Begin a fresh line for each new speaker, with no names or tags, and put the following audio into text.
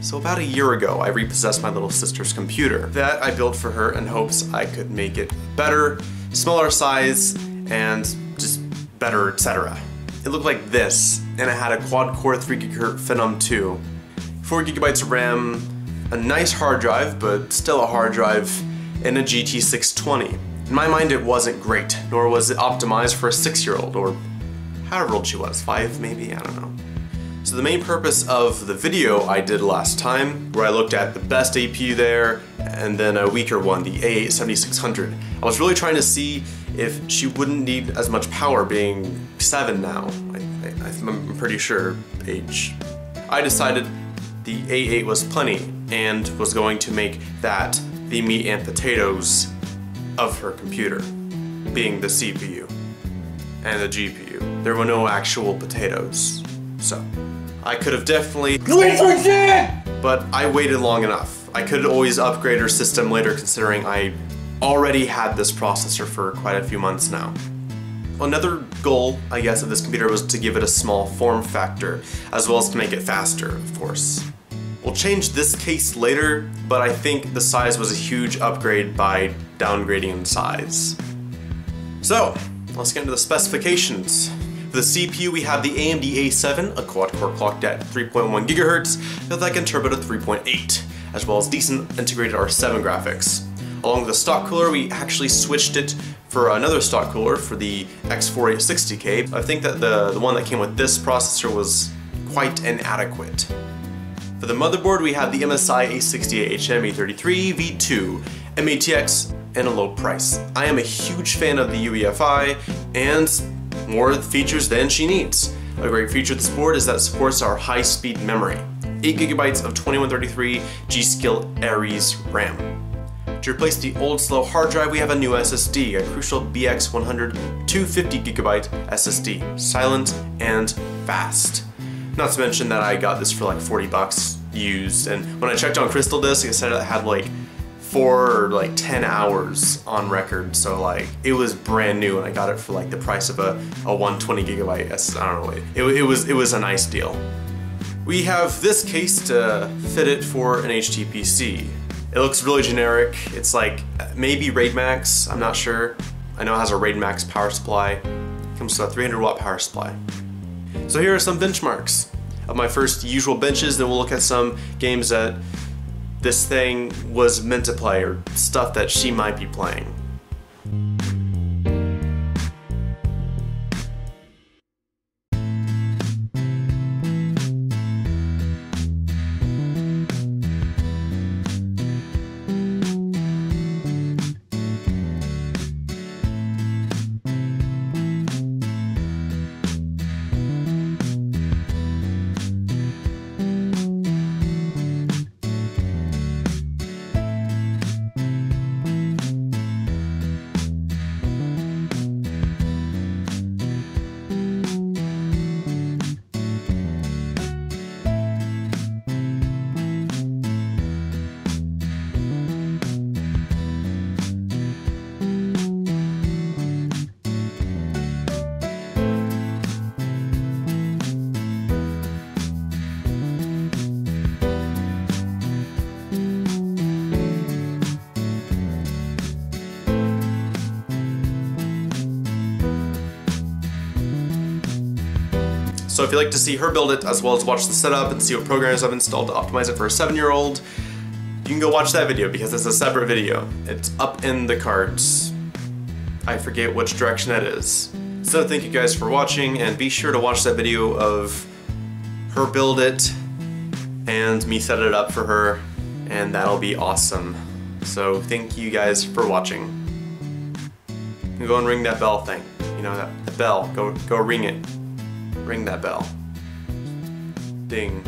So about a year ago, I repossessed my little sister's computer. That I built for her in hopes I could make it better, smaller size, and just better, etc. It looked like this, and it had a quad-core 3 GHz Phenom 2, 4 GB of RAM, a nice hard drive, but still a hard drive, and a GT620. In my mind, it wasn't great, nor was it optimized for a 6-year-old, or however old she was, 5 maybe, I don't know. So the main purpose of the video I did last time, where I looked at the best APU there, and then a weaker one, the A8 7600, I was really trying to see if she wouldn't need as much power, being 7 now, I'm pretty sure, age. I decided the A8 was plenty, and was going to make that the meat and potatoes of her computer, being the CPU and the GPU. There were no actual potatoes, so I could have definitely, but I waited long enough. I could always upgrade her system later, considering I already had this processor for quite a few months now. Another goal, I guess, of this computer was to give it a small form factor, as well as to make it faster, of course. We'll change this case later, but I think the size was a huge upgrade by downgrading in size. So, let's get into the specifications. For the CPU, we have the AMD A7, a quad-core clocked at 3.1 GHz, with that can turbo to 3.8, as well as decent integrated R7 graphics. Along with the stock cooler, we actually switched it for another stock cooler for the X4860K. I think that the one that came with this processor was quite inadequate. For the motherboard, we have the MSI A68HM A33 V2 MATX and a low price. I am a huge fan of the UEFI and more features than she needs. A great feature of this board is that it supports our high-speed memory. 8 GB of 2133 G.Skill Aries RAM. To replace the old slow hard drive, we have a new SSD, a Crucial BX100 250 GB SSD, silent and fast. Not to mention that I got this for like 40 bucks used, and when I checked on Crystal Disk, it said it had like 4 or like 10 hours on record, so like it was brand new, and I got it for like the price of a 120 GB I don't know, it was a nice deal. We have this case to fit it for an HTPC. It looks really generic. It's like maybe RAID Max, I'm not sure. I know it has a RAID Max power supply. It comes with a 300 watt power supply. So here are some benchmarks of my first usual benches, then we'll look at some games that this thing was meant to play, or stuff that she might be playing. So if you'd like to see her build it, as well as watch the setup and see what programs I've installed to optimize it for a 7-year-old, you can go watch that video because it's a separate video. It's up in the cards. I forget which direction that is. So thank you guys for watching, and be sure to watch that video of her build it and me set it up for her, and that'll be awesome. So thank you guys for watching. You can go and ring that bell thing. You know, that bell, go ring it. Ring that bell. Ding.